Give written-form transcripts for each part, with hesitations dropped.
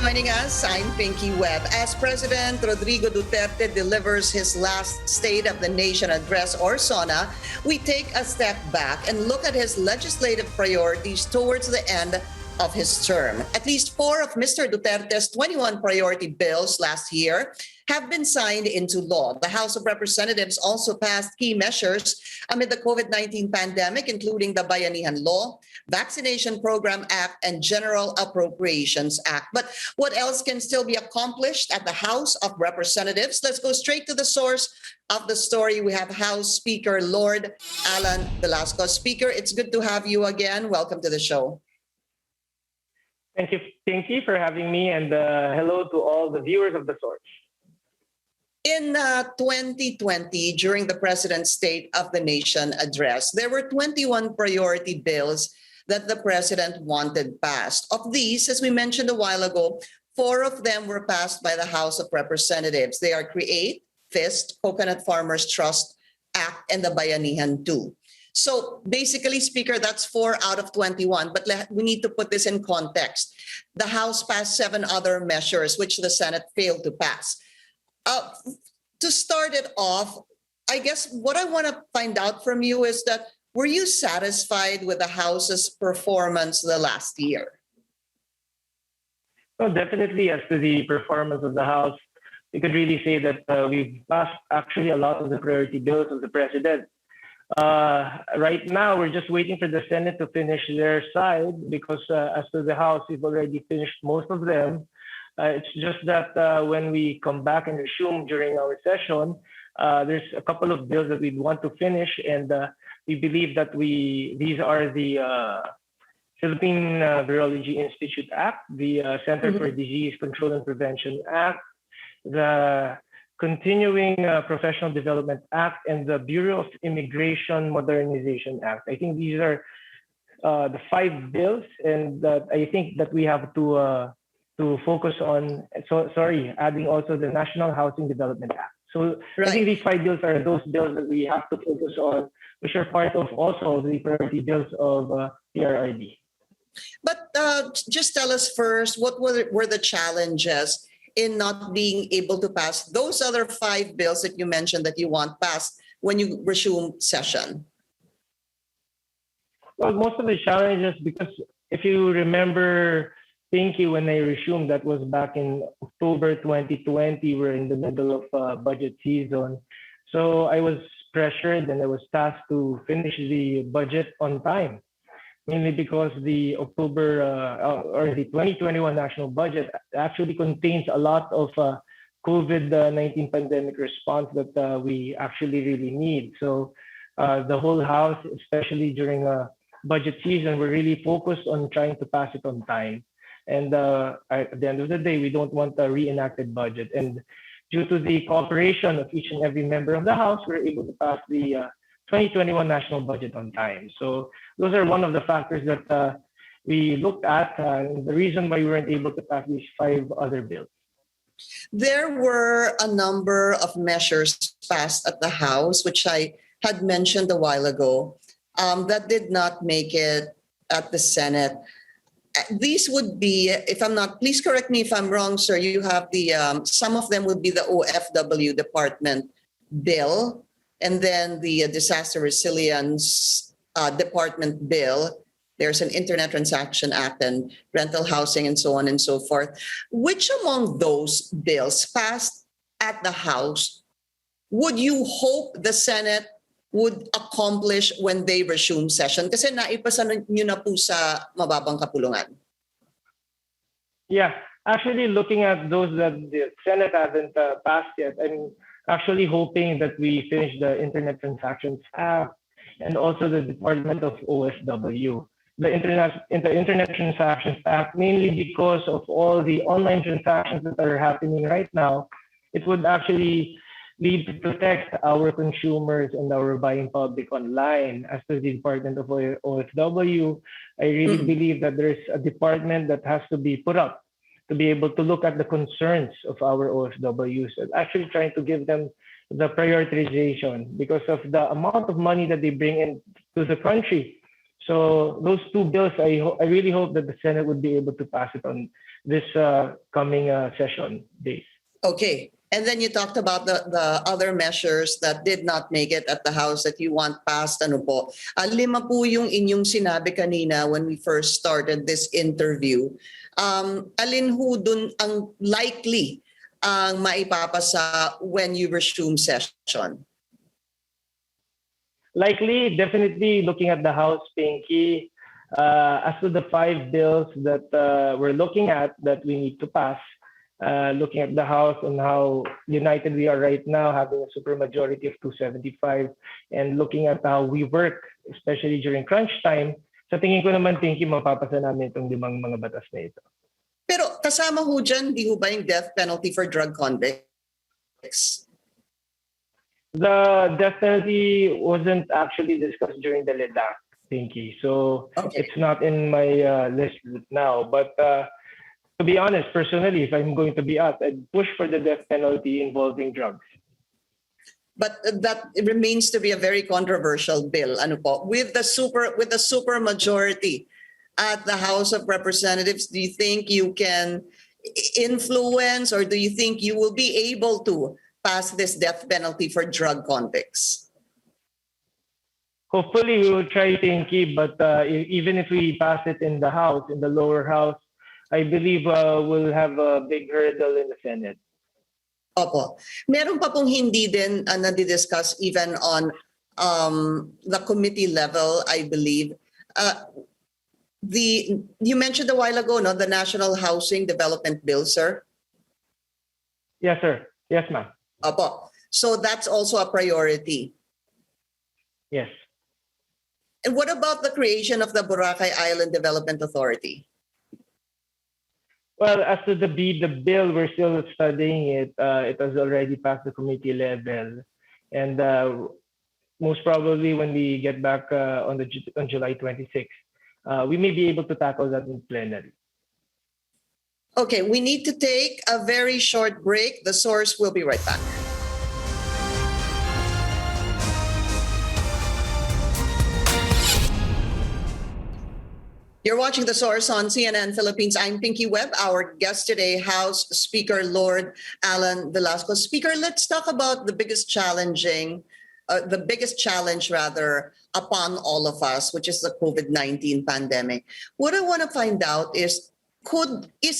joining us. I'm Pinky Webb. As President Rodrigo Duterte delivers his last State of the Nation address, or SONA, we take a step back and look at his legislative priorities towards the end of his term. At least 4 of Mr. Duterte's 21 priority bills last year have been signed into law. The House of Representatives also passed key measures amid the COVID-19 pandemic, including the Bayanihan Law, Vaccination Program Act, and General Appropriations Act. But what else can still be accomplished at the House of Representatives? Let's go straight to the source of the story. We have House Speaker Lord Allan Velasco. Speaker, it's good to have you again. Welcome to the show. Thank you, Pinky, for having me, and hello to all the viewers of The Source. In 2020, during the President's State of the Nation address, there were 21 priority bills that the President wanted passed. Of these, as we mentioned a while ago, 4 of them were passed by the House of Representatives. They are CREATE, FIST, Coconut Farmers Trust Act, and the Bayanihan 2. So basically, Speaker, that's 4 out of 21, but we need to put this in context. The House passed 7 other measures, which the Senate failed to pass. To start it off, I guess what I want to find out from you is that, were you satisfied with the House's performance the last year? Well, definitely, as to the performance of the House, we could really say that we've passed actually a lot of the priority bills of the President. Right now, we're just waiting for the Senate to finish their side because as to the House, we've already finished most of them. It's just that when we come back and resume during our session, there's a couple of bills that we want to finish, and we believe that these are the Philippine Virology Institute Act, the Center for Disease Control and Prevention Act, the Continuing Professional Development Act, and the Bureau of Immigration Modernization Act. I think these are the 5 bills, and I think that we have to focus on. Adding also the National Housing Development Act. So right. I think these 5 bills are those bills that we have to focus on, which are part of also the priority bills of PRRD. But just tell us first, what were the challenges in not being able to pass those other 5 bills that you mentioned that you want passed when you resume session? Well, most of the challenges, because if you remember, Pinky, when I resumed, that was back in October 2020, we're in the middle of budget season. So I was pressured and I was tasked to finish the budget on time, mainly because the October or the 2021 national budget actually contains a lot of COVID-19 pandemic response that we actually really need. So the whole House, especially during budget season, we're really focused on trying to pass it on time. And at the end of the day, we don't want a reenacted budget. And due to the cooperation of each and every member of the House, we're able to pass the 2021 national budget on time. So those are one of the factors that we looked at, the reason why we weren't able to pass these 5 other bills. There were a number of measures passed at the House, which I had mentioned a while ago, that did not make it at the Senate. These would be, if I'm not, please correct me if I'm wrong, sir, you have the, some of them would be the OFW Department bill, and then the Disaster Resilience Department bill. There's an Internet Transaction Act and rental housing and so on and so forth. Which among those bills passed at the House would you hope the Senate would accomplish when they resume session? Kasi naipasa nyo na po sa mababang kapulungan. Yeah, actually looking at those that the Senate hasn't passed yet, I'm actually hoping that we finish the Internet Transactions Act and also the Department of OFW. The Internet Transactions Act, mainly because of all the online transactions that are happening right now, it would actually lead to protect our consumers and our buying public online. As to the Department of OFW, I really believe that there's a department that has to be put up to be able to look at the concerns of our OFWs and actually trying to give them the prioritization because of the amount of money that they bring in to the country. So those two bills, I really hope that the Senate would be able to pass it on this coming session days. Okay. And then you talked about the other measures that did not make it at the House that you want passed. Ano po? Lima po yung inyong sinabi kanina when we first started this interview. Alin ho dun ang likely ang maipapasa when you resume session? Likely, definitely looking at the House, Pinky. As to the 5 bills that we're looking at that we need to pass, looking at the House and how united we are right now, having a supermajority of 275, and looking at how we work, especially during crunch time, sa tingin ko naman, Pinky, mapapasa namin itong 5 mga batas na ito. Pero kasama ho dyan, di ho ba yung death penalty for drug convicts? The death penalty wasn't actually discussed during the LEDAC, Pinky. So Okay. it's not in my list now. But to be honest, personally, if I'm going to be asked, I'd push for the death penalty involving drugs. But that remains to be a very controversial bill. Ano po? With the super majority at the House of Representatives, do you think you can influence, or do you think you will be able to pass this death penalty for drug convicts? Hopefully, we will try, Pinky, but even if we pass it in the House, in the lower house, I believe we'll have a big hurdle in the Senate. Opo. Meron pa pong hindi din nadidiscuss even on the committee level, I believe. You mentioned a while ago, no, the National Housing Development Bill, sir? Yes, sir. Yes, ma'am. Opo. So that's also a priority. Yes. And what about the creation of the Boracay Island Development Authority? Well, as to the bill, we're still studying it. It has already passed the committee level. And most probably when we get back on July 26th, we may be able to tackle that in plenary. Okay, we need to take a very short break. The source will be right back. You're watching The Source on CNN Philippines. I'm Pinky Webb. Our guest today, House Speaker Lord Allan Velasco. Speaker, let's talk about the biggest challenge rather upon all of us, which is the COVID-19 pandemic. What I want to find out is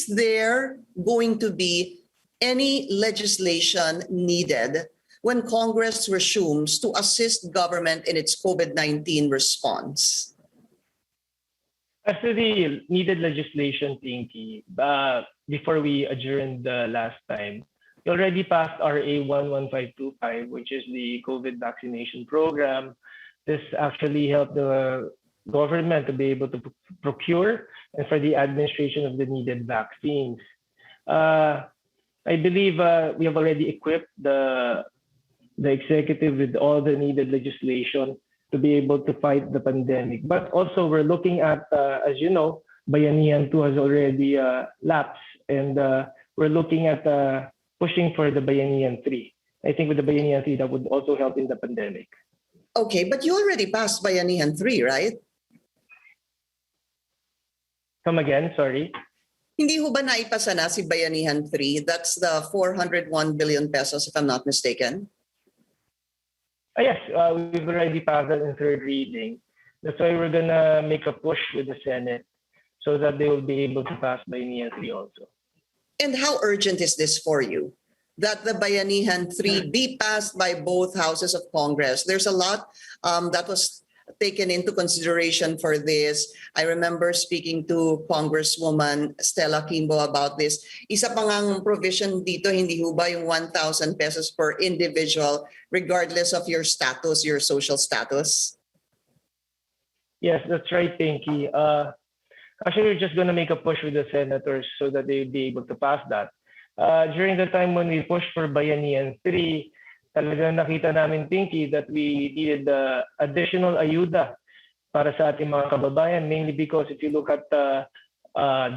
there going to be any legislation needed when Congress resumes to assist government in its COVID-19 response? As to the needed legislation, Pinky, before we adjourned last time, we already passed RA 11525, which is the COVID vaccination program. This actually helped the government to be able to procure and for the administration of the needed vaccines. I believe we have already equipped the executive with all the needed legislation to be able to fight the pandemic. But also we're looking at, as you know, Bayanihan 2 has already lapsed, and we're looking at pushing for the Bayanihan 3. I think with the Bayanihan 3, that would also help in the pandemic. Okay, but you already passed Bayanihan 3, right? Come again, sorry. Hindi ho ba naipasa na si Bayanihan 3? That's the 401 billion pesos, if I'm not mistaken. Yes, we've already passed it in third reading. That's why we're gonna make a push with the Senate so that they will be able to pass Bayanihan 3 also. And how urgent is this for you? That the Bayanihan 3 be passed by both houses of Congress. There's a lot that was taken into consideration for this. I remember speaking to Congresswoman Stella Kimbo about this. Isa pa ngang provision dito, hindi ho ba yung 1,000 pesos per individual regardless of your status, your social status? Yes, that's right, Pinky. Actually, we're just going to make a push with the senators so that they'll be able to pass that. During the time when we pushed for Bayanihan 3, talagang nakita namin, Pinky, that we needed additional ayuda para sa ating mga kababayan, mainly because if you look at the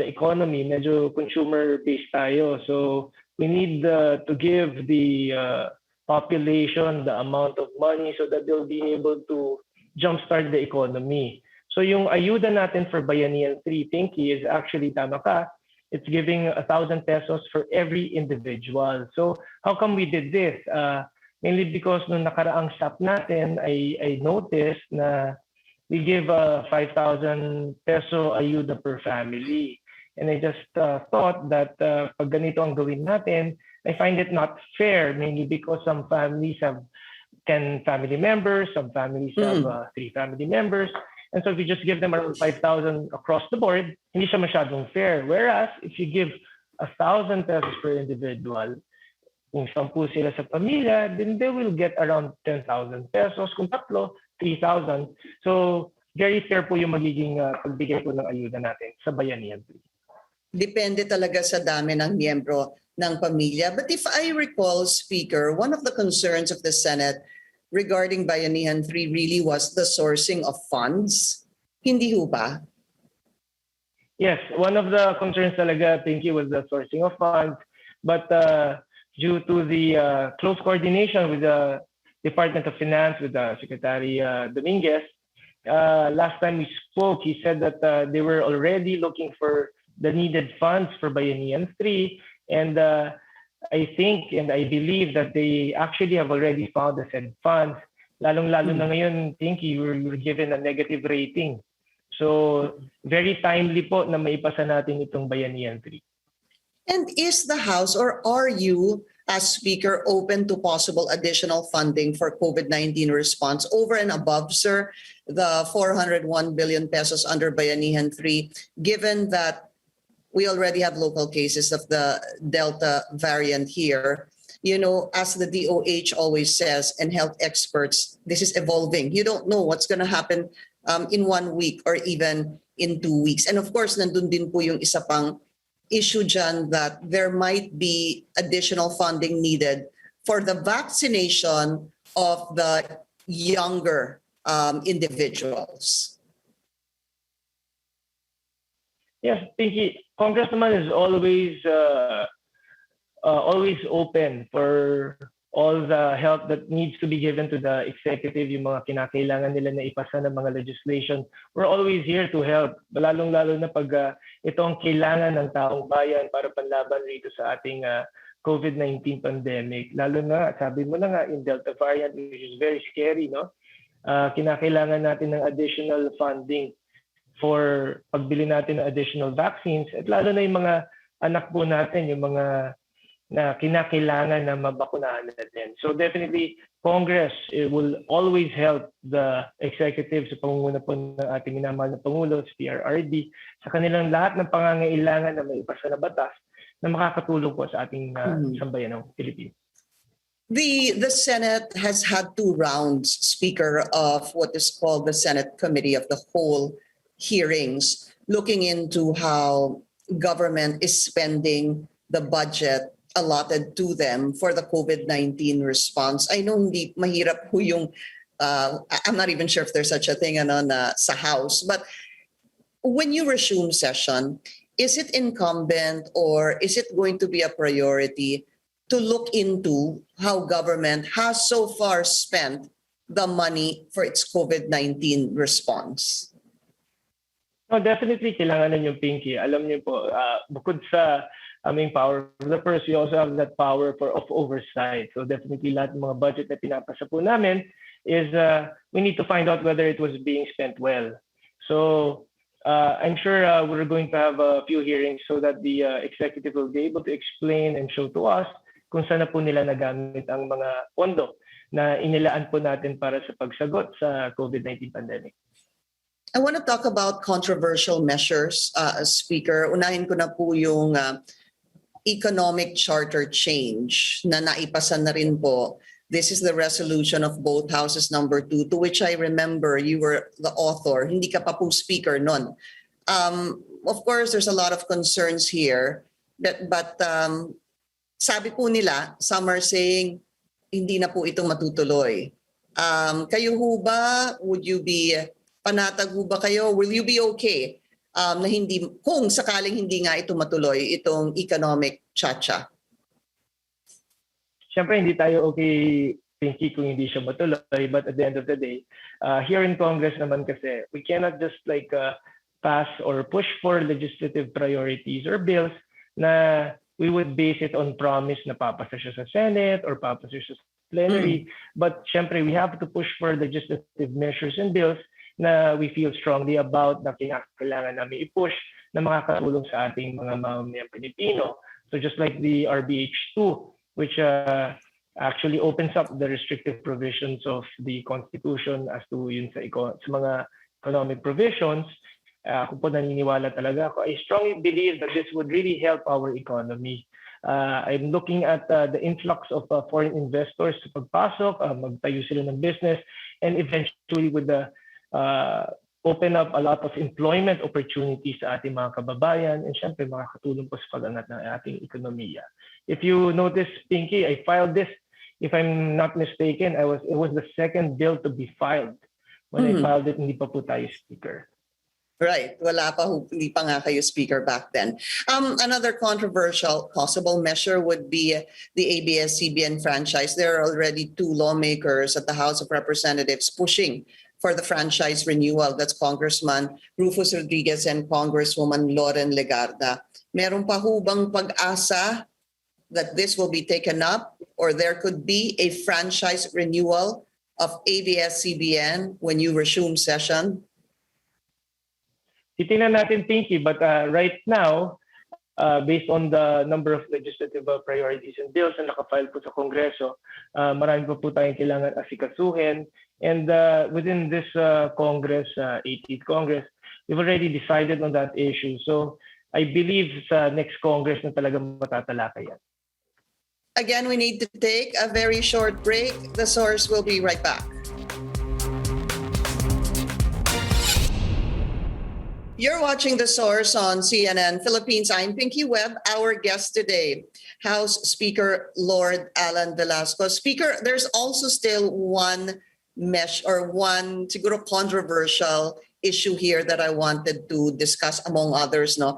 economy, medyo consumer-based tayo. So we need to give the population the amount of money so that they'll be able to jumpstart the economy. So yung ayuda natin for Bayanihan 3, Pinky, is actually, tama ka, it's giving 1,000 pesos for every individual. So how come we did this? Mainly because nung nakaraang stop natin, I noticed na we give 5,000 peso ayuda per family. And I just thought that pag ganito ang gawin natin, I find it not fair, mainly because some families have 10 family members, some families have 3 family members. And so if you just give them around 5,000 across the board, hindi siya masyadong fair. Whereas if you give 1,000 pesos per individual, kung 10 sila sa pamilya, then they will get around 10,000 pesos. Kung tatlo, 3,000. So very fair po yung magiging pagbigay po ng ayuda natin sa Bayanihan 3. Depende talaga sa dami ng miyembro ng pamilya. But if I recall, Speaker, one of the concerns of the Senate regarding Bayanihan 3 really was the sourcing of funds. Hindi ho ba? Yes, one of the concerns talaga, Pinky, was the sourcing of funds. But due to the close coordination with the Department of Finance, with Secretary Dominguez, last time we spoke, he said that they were already looking for the needed funds for Bayanihan 3. And I think and I believe that they actually have already found the said funds. Lalong-lalo na ngayon, Pinky, we're given a negative rating. So very timely po na maipasa natin itong Bayanihan 3. And is the House, or are you, as Speaker, open to possible additional funding for COVID-19 response over and above, sir, the 401 billion pesos under Bayanihan 3, given that we already have local cases of the Delta variant here? You know, as the DOH always says, and health experts, this is evolving. You don't know what's going to happen in 1 week or even in 2 weeks. And of course, nandun din po yung isa pang issue dyan that there might be additional funding needed for the vaccination of the younger individuals. Yes, Pinky, Congress naman is always open for all the help that needs to be given to the executive, yung mga kinakailangan nila na ipasa ng mga legislation. We're always here to help, lalong-lalo na pag ito ang kailangan ng taong bayan para panlaban rito sa ating COVID-19 pandemic. Lalo na, sabi mo na nga, in Delta variant, which is very scary, no? Kinakailangan natin ng additional funding for pagbili natin ng additional vaccines, at lalo na yung mga anak po natin, yung mga na kinakailangan na mabakunahan natin. So definitely, Congress will always help the executive sa pangunguna po ng ating minamahal na Pangulo, sa PRRD, sa kanilang lahat ng pangangailangan na may ipasa na batas na makakatulong po sa ating sambayan ng Pilipinas. The Senate has had 2 rounds, Speaker, of what is called the Senate Committee of the Whole hearings, looking into how government is spending the budget allotted to them for the COVID-19 response. I know hindi mahirap po yung, I'm not even sure if there's such a thing sa House, but when you resume session, is it incumbent or is it going to be a priority to look into how government has so far spent the money for its COVID-19 response? No, definitely kailangan na yung Pinky. Alam niyo po, bukod sa aming power of the purse, we also have that power of oversight. So definitely lahat ng mga budget na pinapasa po namin is we need to find out whether it was being spent well. So I'm sure we're going to have a few hearings so that the executive will be able to explain and show to us kung saan na po nila nagamit ang mga pondo na inilaan po natin para sa pagsagot sa COVID-19 pandemic. I want to talk about controversial measures, Speaker. Unahin ko na po yung economic charter change na naipasa na rin po. This is the resolution of both houses number 2, to which I remember you were the author. Hindi ka pa po Speaker nun. Of course, there's a lot of concerns here, but sabi po nila, some are saying, hindi na po ito matutuloy. Kayo ho ba, would you be panatag ho ba kayo? Will you be okay na hindi, kung sakaling hindi nga ito matuloy, itong economic chacha? Siyempre, hindi tayo okay, Pinky kung hindi siya matuloy. But at the end of the day, here in Congress naman kasi, we cannot just like pass or push for legislative priorities or bills na we would base it on promise na papasa siya sa Senate or papasa siya sa plenary. But syempre, we have to push for legislative measures and bills na we feel strongly about na kailangan namin i-push na makakatulong sa ating mga mamamayang Pilipino. So just like the RBH2, which actually opens up the restrictive provisions of the Constitution as to yun sa mga economic provisions, ako po naniniwala talaga ako. I strongly believe that this would really help our economy. I'm looking at the influx of foreign investors to pagpasok, magtayo sila ng business, and eventually with the open up a lot of employment opportunities sa ating mga kababayan, and syempre makakatulong po sa pag-angat ng ating ekonomiya. If you notice, Pinky, I filed this, if I'm not mistaken, it was the second bill to be filed. When I filed it, hindi pa po tayo speaker. Right. Hindi pa nga kayo speaker back then. Another controversial possible measure would be the ABS-CBN franchise. There are already 2 lawmakers at the House of Representatives pushing for the franchise renewal. That's Congressman Rufus Rodriguez and Congresswoman Loren Legarda. Meron pa hubang pag-asa that this will be taken up, or there could be a franchise renewal of ABS-CBN when you resume session? Titingnan natin, Pinky, but right now, based on the number of legislative priorities and bills na nakafile po sa Kongreso, marami pa po tayong kailangan asikasuhin. And within this Congress, 18th Congress, we've already decided on that issue. So I believe sa next Congress na talagang matatalakay yan. Again, we need to take a very short break. The Source will be right back. You're watching The Source on CNN Philippines. I'm Pinky Webb. Our guest today, House Speaker Lord Allan Velasco. Speaker, there's also still one siguro controversial issue here that I wanted to discuss among others. No,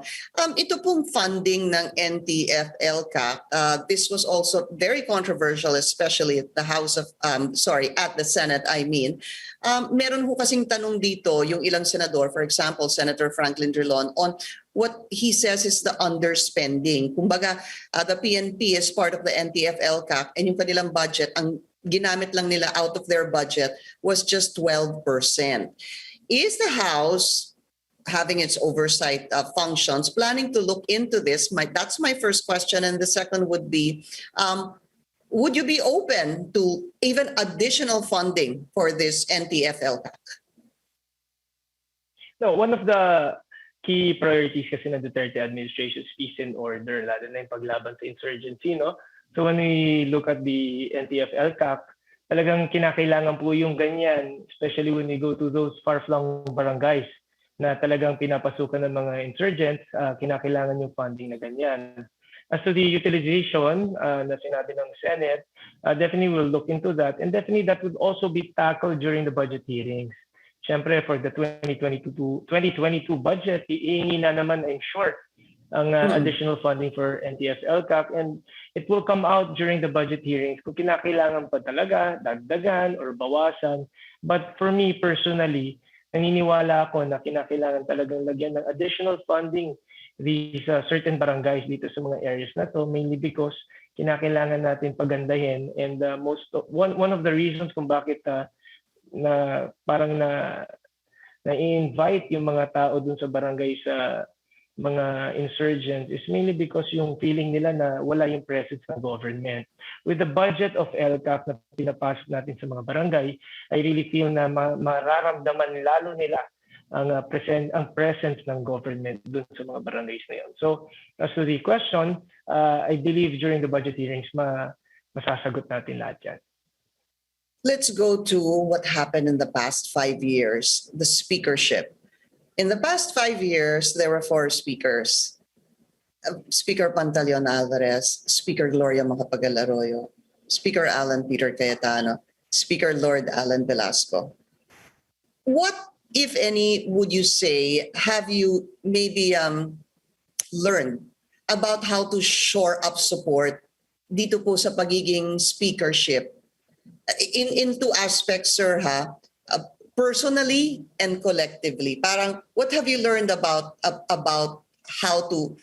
ito pong funding ng NTF-ELCAC. This was also very controversial, especially at the at the Senate. Meron ho kasing tanong dito yung ilang senador, for example, Senator Franklin Drilon, on what he says is the underspending. Kumbaga, the PNP is part of the NTF-ELCAC, and yung kanilang budget, ang ginamit lang nila out of their budget was just 12%. Is the House, having its oversight functions, planning to look into this? That's my first question. And the second would be, would you be open to even additional funding for this NTF-ELCAC? No, one of the key priorities kasi ng Duterte administration is peace and order, lalo na yung paglaban sa insurgency, no? So when we look at the NTF-ELCAC, talagang kinakailangan po yung ganyan, especially when we go to those far-flung barangays na talagang pinapasukan ng mga insurgents, kinakailangan yung funding na ganyan. As to the utilization na sinabi ng Senate, definitely we'll look into that, and definitely that would also be tackled during the budget hearings. Siyempre, for the 2022 budget, iingi na naman, I'm sure, ang additional funding for NTF-ELCAC, and it will come out during the budget hearings kung kinakailangan pa talaga, dagdagan or bawasan. But for me personally, naniniwala ako na kinakailangan talagang lagyan ng additional funding these certain barangays dito sa mga areas na to, mainly because kinakailangan natin pagandahin, and one of the reasons kung bakit na parang na-invite yung mga tao dun sa barangay sa mga insurgents is mainly because yung feeling nila na wala yung presence ng government. With the budget of ELCAC na pinapasok natin sa mga barangay, I really feel na mararamdaman lalo nila ang presence ng government dun sa mga barangays na yun. So as to the question, I believe during the budget hearings, masasagot natin lahat yan. Let's go to what happened in the past 5 years, the speakership. In the past 5 years, there were 4 speakers. Speaker Pantaleon Alvarez, Speaker Gloria Macapagal-Arroyo, Speaker Allan Peter Cayetano, Speaker Lord Allan Velasco. What, if any, would you say, have you maybe learned about how to shore up support dito po sa pagiging speakership in two aspects, sir, personally and collectively. Parang, what have you learned about how to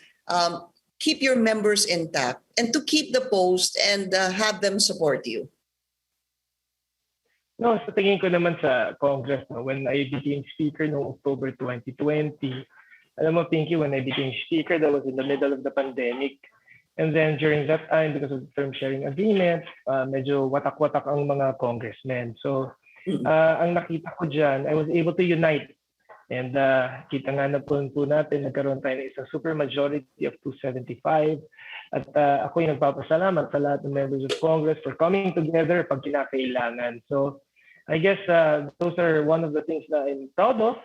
keep your members intact and to keep the post and have them support you? No, sa tingin ko naman sa Congress, no, when I became Speaker noong October 2020, alam mo, Pinky, when I became Speaker, that was in the middle of the pandemic. And then during that time, because of the term sharing agreement, medyo watak-watak ang mga congressmen. So, ang nakita ko dyan, I was able to unite. And kita nga na po natin, nagkaroon tayo ng isang super majority of 275. At ako yung nagpapasalamat sa lahat ng members of Congress for coming together pag kinakailangan. So, I guess those are one of the things that I'm proud of.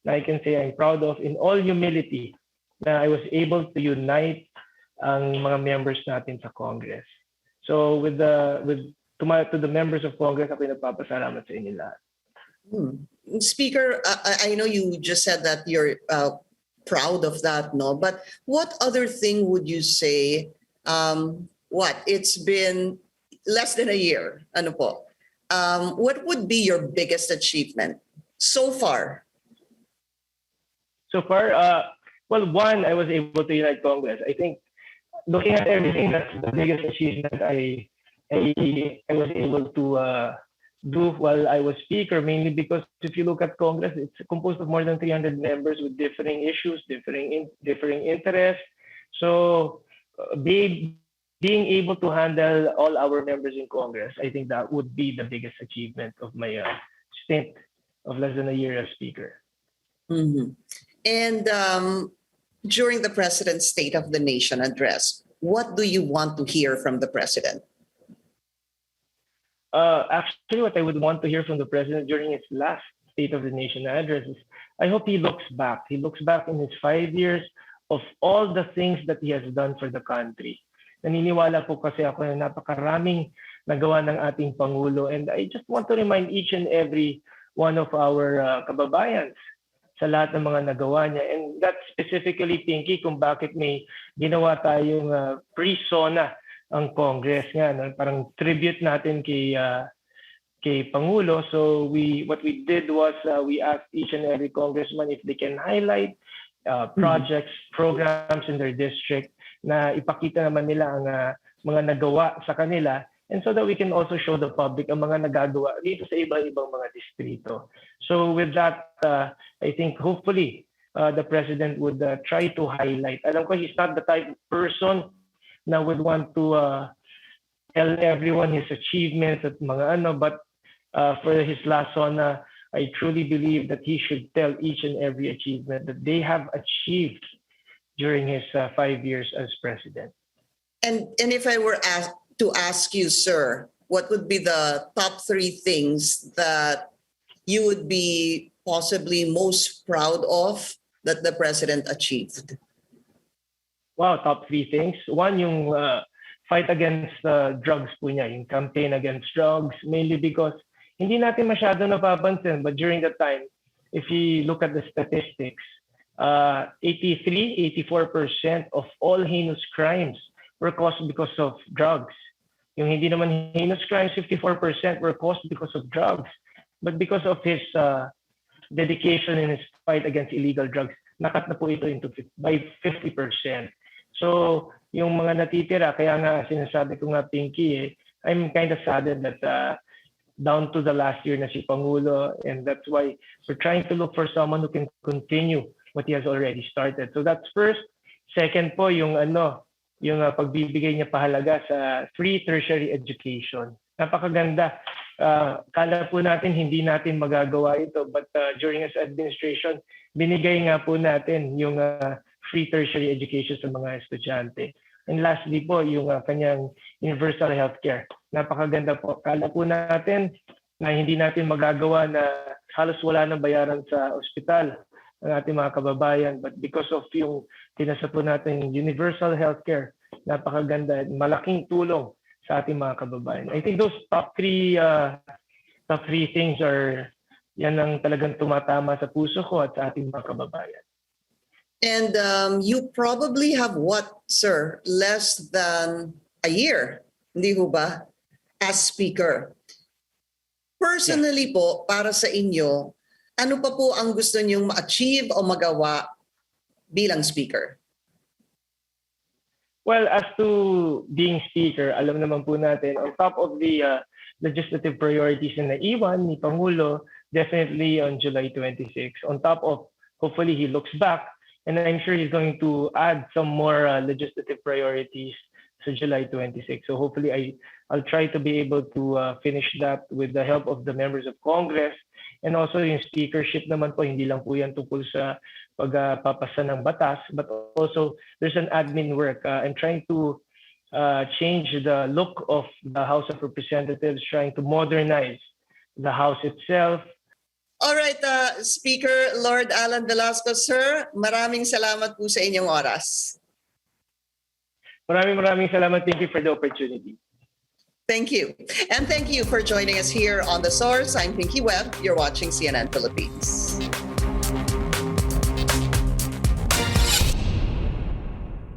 Na I can say I'm proud of in all humility na I was able to unite ang mga members natin sa Congress. So to the members of Congress, ako nagpapasalamat sa inyo lahat. Speaker, I know you just said that you're proud of that, no? But what other thing would you say? It's been less than a year. Ano po? What would be your biggest achievement so far? So far, one, I was able to unite Congress. I think looking at everything, that's the biggest achievement I was able to do while I was Speaker, mainly because if you look at Congress, it's composed of more than 300 members with differing issues, differing interests. So being able to handle all our members in Congress, I think that would be the biggest achievement of my stint of less than a year as Speaker. Mm-hmm. And during the President's State of the Nation address, what do you want to hear from the President? Actually, what I would want to hear from the President during his last State of the Nation address is, I hope he looks back. He looks back in his 5 years of all the things that he has done for the country. Naniniwala po kasi ako na napakaraming nagawa ng ating Pangulo. And I just want to remind each and every one of our kababayans sa lahat ng mga nagawa niya. And that's specifically, Pinky, kung bakit may ginawa tayong pre-SONA ang Congress nga, no? Parang tribute natin kay Pangulo. So what we did was we asked each and every congressman if they can highlight projects, programs in their district na ipakita naman nila ang mga nagawa sa kanila, and so that we can also show the public ang mga nagagawa dito sa iba-ibang mga distrito. So with that, I think hopefully the President would try to highlight. Alam ko he's not the type of person na would want to tell everyone his achievements at mga but for his last SONA, I truly believe that he should tell each and every achievement that they have achieved during his 5 years as President. And if I were to ask you, sir, what would be the top 3 things that you would be possibly most proud of that the President achieved? Wow, top 3 things. One, yung fight against drugs po niya, yung campaign against drugs, mainly because hindi natin masyado napapansin, but during that time, if you look at the statistics, 84% of all heinous crimes were caused because of drugs. Yung hindi naman heinous crimes, 54% were caused because of drugs. But because of his dedication in his fight against illegal drugs, nakat na po ito by 50%. So, yung mga natitira, kaya nga sinasabi ko nga, Pinky, I'm kind of saddened that down to the last year na si Pangulo, and that's why we're trying to look for someone who can continue what he has already started. So that's first. Second po, yung pagbibigay niya pahalaga sa free tertiary education. Napakaganda. Kala po natin hindi natin magagawa ito, but during his administration, binigay nga po natin yung free tertiary education sa mga estudyante. And lastly po, yung kanyang universal healthcare. Napakaganda po. Kala po natin na hindi natin magagawa na halos wala nang bayaran sa ospital ang ating mga kababayan. But because of yung tinasa po natin universal healthcare, napakaganda at malaking tulong sa ating mga kababayan. I think those top three things are yan ang talagang tumatama sa puso ko at sa ating mga kababayan. And you probably have what, sir? Less than a year, hindi ho ba? As Speaker. Personally po, para sa inyo, ano pa po ang gusto niyong ma-achieve o magawa bilang speaker? Well, as to being speaker, alam naman po natin, on top of the legislative priorities na naiwan ni Pangulo, definitely on July 26. On top of, hopefully he looks back, and I'm sure he's going to add some more legislative priorities to July 26. So hopefully I'll try to be able to finish that with the help of the members of Congress. And also yung speakership naman po, hindi lang po yan tungkol sa pagpapasa ng batas, but also there's an admin work. I'm trying to change the look of the House of Representatives, trying to modernize the House itself. All right, Speaker Lord Allan Velasco, sir, maraming salamat po sa inyong oras. Maraming salamat. Thank you for the opportunity. Thank you. And thank you for joining us here on The Source. I'm Pinky Webb. You're watching CNN Philippines.